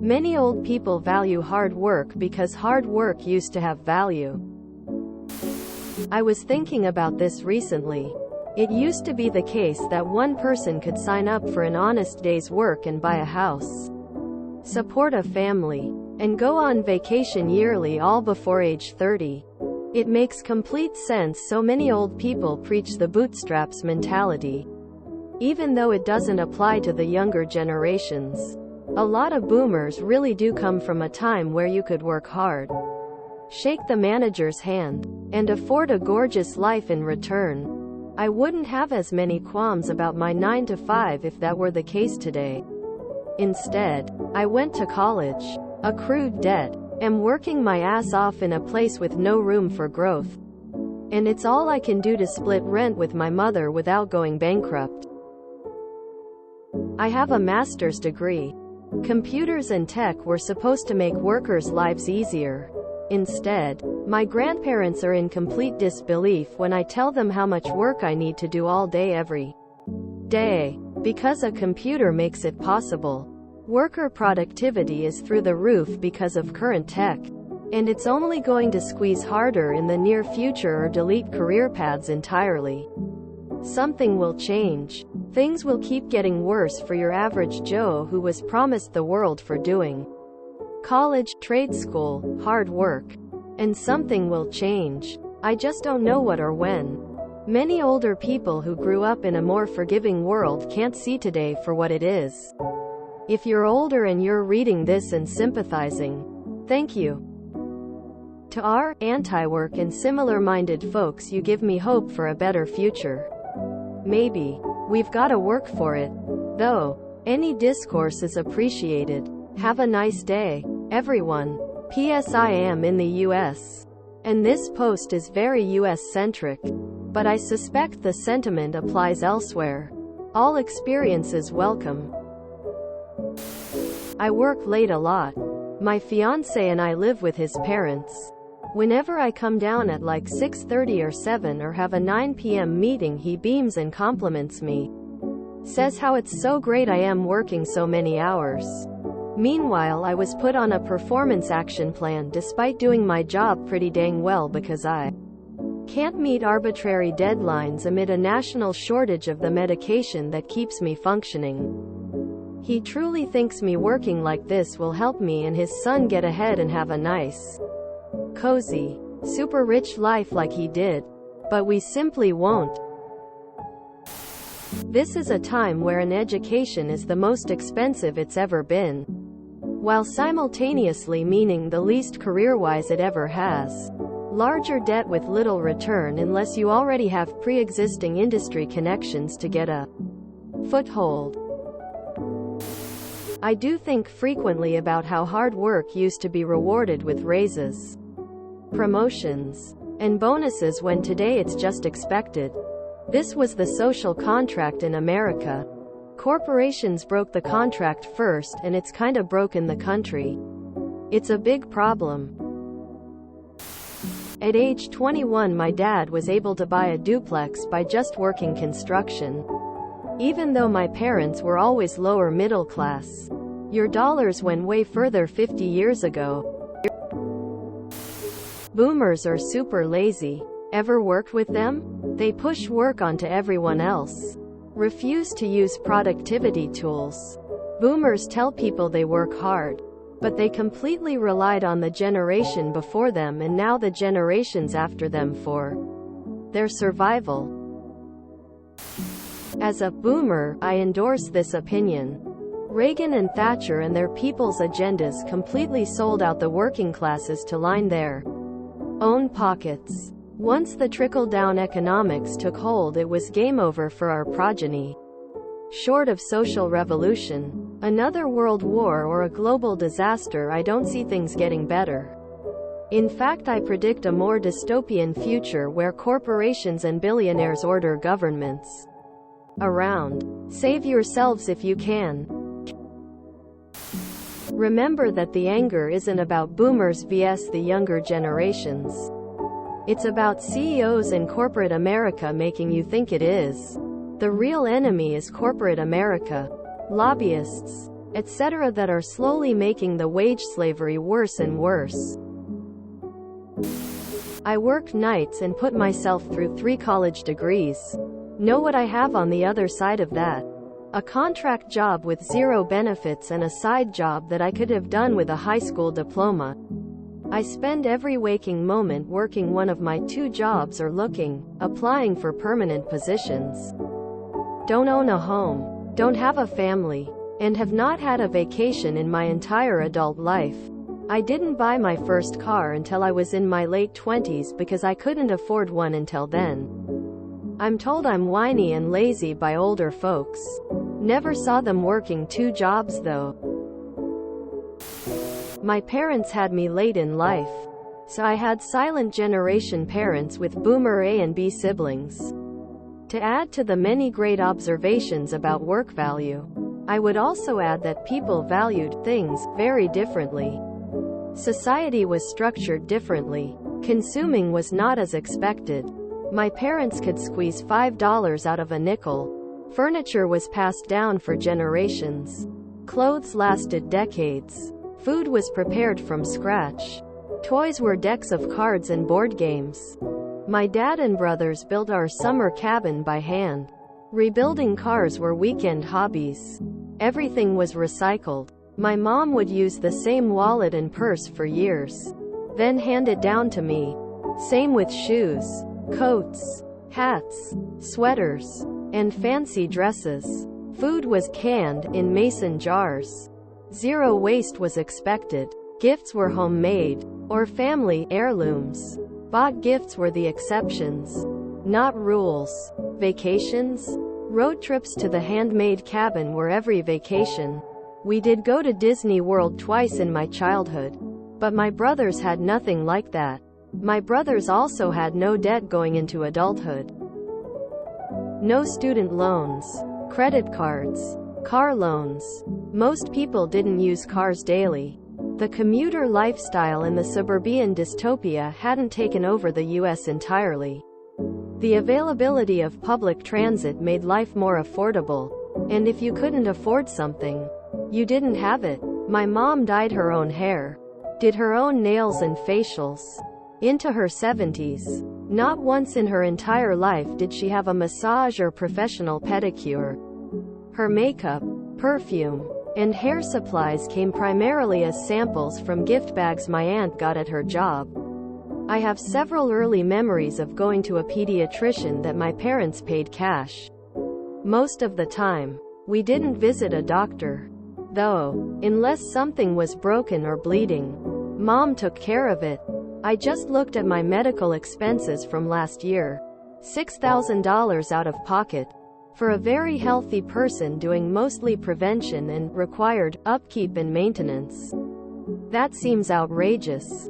Many old people value hard work because hard work used to have value. I was thinking about this recently. It used to be the case that one person could sign up for an honest day's work and buy a house, support a family, and go on vacation yearly all before age 30. It makes complete sense so many old people preach the bootstraps mentality, even though it doesn't apply to the younger generations. A lot of boomers really do come from a time where you could work hard, shake the manager's hand, and afford a gorgeous life in return. I wouldn't have as many qualms about my 9 to 5 if that were the case today. Instead, I went to college, accrued debt, am working my ass off in a place with no room for growth. And it's all I can do to split rent with my mother without going bankrupt. I have a master's degree. Computers and tech were supposed to make workers' lives easier. Instead, my grandparents are in complete disbelief when I tell them how much work I need to do all day every day, because a computer makes it possible. Worker productivity is through the roof because of current tech, and it's only going to squeeze harder in the near future or delete career paths entirely. Something will change. Things will keep getting worse for your average Joe who was promised the world for doing college, trade school, hard work. And something will change. I just don't know what or when. Many older people who grew up in a more forgiving world can't see today for what it is. If you're older and you're reading this and sympathizing, thank you. To our anti-work and similar-minded folks, you give me hope for a better future. Maybe. We've gotta work for it. Though, any discourse is appreciated. Have a nice day, everyone. P.S. I am in the U.S. and this post is very U.S.-centric. But I suspect the sentiment applies elsewhere. All experiences welcome. I work late a lot. My fiancé and I live with his parents. Whenever I come down at like 6:30 or 7 or have a 9 p.m. meeting, he beams and compliments me. Says how it's so great I am working so many hours. Meanwhile, I was put on a performance action plan despite doing my job pretty dang well because I can't meet arbitrary deadlines amid a national shortage of the medication that keeps me functioning. He truly thinks me working like this will help me and his son get ahead and have a nice, cozy, super rich life like he did. But we simply won't. This is a time where an education is the most expensive it's ever been, while simultaneously meaning the least career-wise it ever has. Larger debt with little return unless you already have pre-existing industry connections to get a foothold. I do think frequently about how hard work used to be rewarded with raises, promotions, and bonuses when today it's just expected. This was the social contract in America. Corporations broke the contract first and it's kinda broken the country. It's a big problem. At age 21 my dad was able to buy a duplex by just working construction. Even though my parents were always lower middle class. Your dollars went way further 50 years ago. Boomers are super lazy. Ever worked with them? They push work onto everyone else. Refuse to use productivity tools. Boomers tell people they work hard, but they completely relied on the generation before them and now the generations after them for their survival. As a boomer, I endorse this opinion. Reagan and Thatcher and their people's agendas completely sold out the working classes to line their own pockets. Once the trickle-down economics took hold, it was game over for our progeny. Short of social revolution, another world war or a global disaster, I don't see things getting better. In fact, I predict a more dystopian future where corporations and billionaires order governments around. Save yourselves if you can. Remember that the anger isn't about boomers vs the younger generations. It's about CEOs and corporate America making you think it is. The real enemy is corporate America, lobbyists, etc., that are slowly making the wage slavery worse and worse. I work nights and put myself through 3 college degrees. Know what I have on the other side of that? A contract job with 0 benefits and a side job that I could have done with a high school diploma. I spend every waking moment working one of my 2 jobs or applying for permanent positions. Don't own a home, don't have a family, and have not had a vacation in my entire adult life. I didn't buy my first car until I was in my late 20s because I couldn't afford one until then. I'm told I'm whiny and lazy by older folks. Never saw them working 2 jobs though. My parents had me late in life, so I had silent generation parents with boomer A and B siblings. To add to the many great observations about work value, I would also add that people valued things very differently. Society was structured differently. Consuming was not as expected. My parents could squeeze $5 out of a nickel. Furniture was passed down for generations. Clothes lasted decades. Food was prepared from scratch. Toys were decks of cards and board games. My dad and brothers built our summer cabin by hand. Rebuilding cars were weekend hobbies. Everything was recycled. My mom would use the same wallet and purse for years, then hand it down to me. Same with shoes, coats, hats, sweaters, and fancy dresses. Food was canned in mason jars. 0 waste was expected. Gifts were homemade or family heirlooms. Bought gifts were the exceptions, not rules. Vacations? Road trips to the handmade cabin were every vacation. We did go to Disney World twice in my childhood, but my brothers had nothing like that. My brothers also had no debt going into adulthood. No student loans, credit cards, car loans. Most people didn't use cars daily. The commuter lifestyle and the suburban dystopia hadn't taken over the US entirely. The availability of public transit made life more affordable, and if you couldn't afford something, you didn't have it. My mom dyed her own hair, did her own nails and facials. Into her 70s. Not once in her entire life did she have a massage or professional pedicure. Her makeup, perfume, and hair supplies came primarily as samples from gift bags my aunt got at her job. I have several early memories of going to a pediatrician that my parents paid cash. Most of the time, we didn't visit a doctor, though, unless something was broken or bleeding. Mom took care of it. I just looked at my medical expenses from last year. $6,000 out of pocket. For a very healthy person doing mostly prevention and required upkeep and maintenance. That seems outrageous.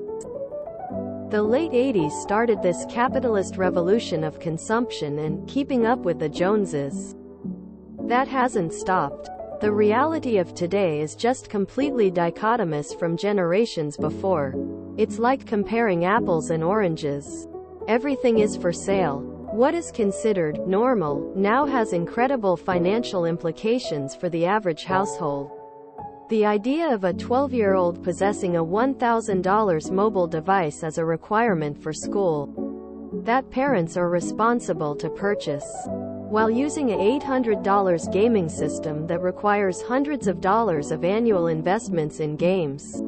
The late 80s started this capitalist revolution of consumption and keeping up with the Joneses. That hasn't stopped. The reality of today is just completely dichotomous from generations before. It's like comparing apples and oranges. Everything is for sale. What is considered normal now has incredible financial implications for the average household. The idea of a 12-year-old possessing a $1,000 mobile device as a requirement for school that parents are responsible to purchase, while using an $800 gaming system that requires hundreds of dollars of annual investments in games,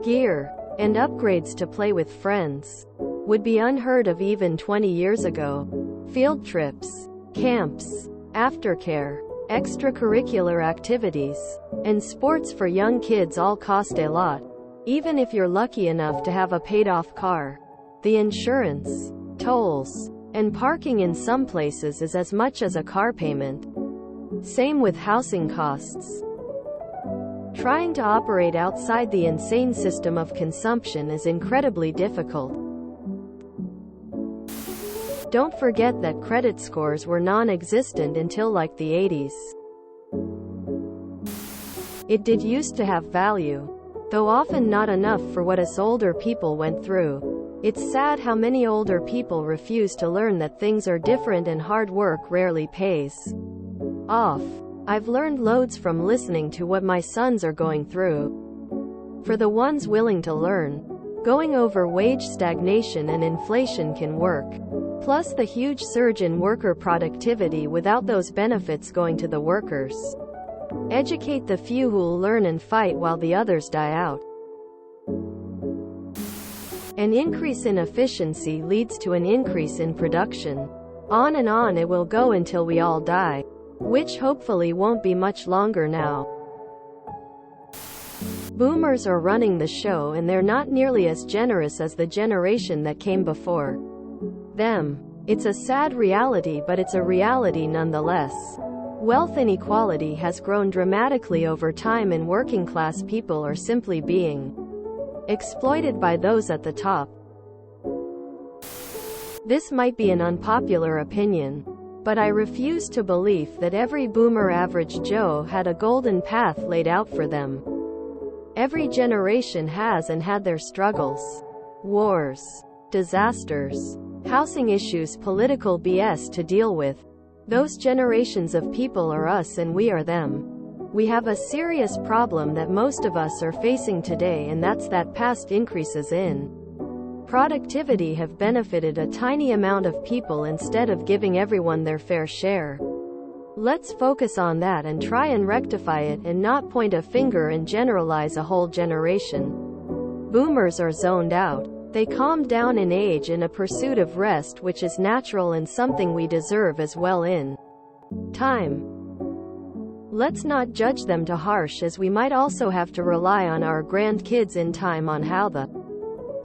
gear, and upgrades to play with friends, would be unheard of even 20 years ago. Field trips, camps, aftercare, extracurricular activities, and sports for young kids all cost a lot, even if you're lucky enough to have a paid-off car. The insurance, tolls, and parking in some places is as much as a car payment. Same with housing costs. Trying to operate outside the insane system of consumption is incredibly difficult. Don't forget that credit scores were non-existent until like the 80s. It did used to have value, though often not enough for what us older people went through. It's sad how many older people refuse to learn that things are different and hard work rarely pays off. I've learned loads from listening to what my sons are going through. For the ones willing to learn, going over wage stagnation and inflation can work. Plus the huge surge in worker productivity without those benefits going to the workers. Educate the few who'll learn and fight while the others die out. An increase in efficiency leads to an increase in production. On and on it will go until we all die. Which hopefully won't be much longer now. Boomers are running the show and they're not nearly as generous as the generation that came before them. It's a sad reality, but it's a reality nonetheless. Wealth inequality has grown dramatically over time and working class people are simply being exploited by those at the top. This might be an unpopular opinion, but I refuse to believe that every boomer average Joe had a golden path laid out for them. Every generation has and had their struggles, wars, disasters, housing issues, political BS to deal with. Those generations of people are us and we are them. We have a serious problem that most of us are facing today, and that's that past increases in productivity have benefited a tiny amount of people instead of giving everyone their fair share. Let's focus on that and try and rectify it and not point a finger and generalize a whole generation. Boomers are zoned out. They calmed down in age in a pursuit of rest, which is natural and something we deserve as well in time. Let's not judge them too harsh, as we might also have to rely on our grandkids in time on how the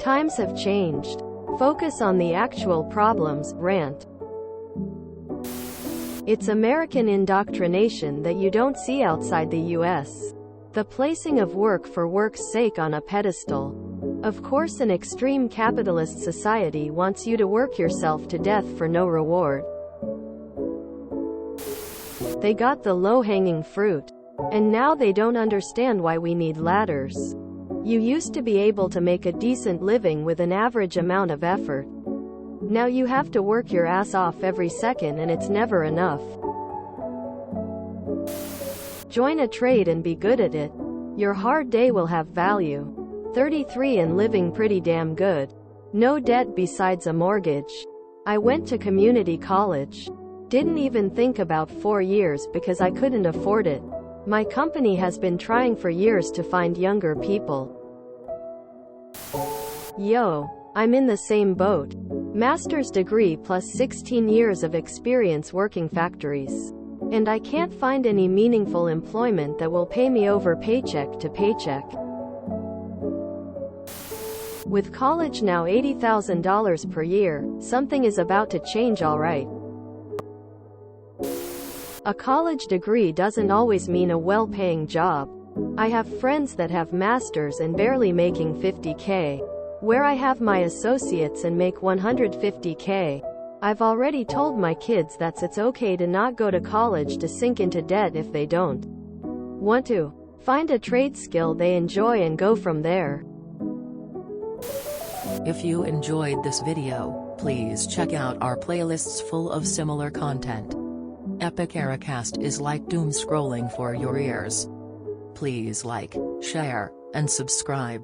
times have changed. Focus on the actual problems. Rant. It's American indoctrination that you don't see outside the US. The placing of work for work's sake on a pedestal. Of course, an extreme capitalist society wants you to work yourself to death for no reward. They got the low-hanging fruit. And now they don't understand why we need ladders. You used to be able to make a decent living with an average amount of effort. Now you have to work your ass off every second and it's never enough. Join a trade and be good at it. Your hard day will have value. 33 and living pretty damn good. No debt besides a mortgage. I went to community college. Didn't even think about 4 years because I couldn't afford it. My company has been trying for years to find younger people. Yo, I'm in the same boat. Master's degree plus 16 years of experience working factories. And I can't find any meaningful employment that will pay me over paycheck to paycheck. With college now $80,000 per year, something is about to change, alright. A college degree doesn't always mean a well-paying job. I have friends that have masters and barely making $50K. Where I have my associates and make $150K. I've already told my kids that it's okay to not go to college to sink into debt if they don't want to. Find a trade skill they enjoy and go from there. If you enjoyed this video, please check out our playlists full of similar content. Epic Ericast is like doom scrolling for your ears. Please like, share, and subscribe.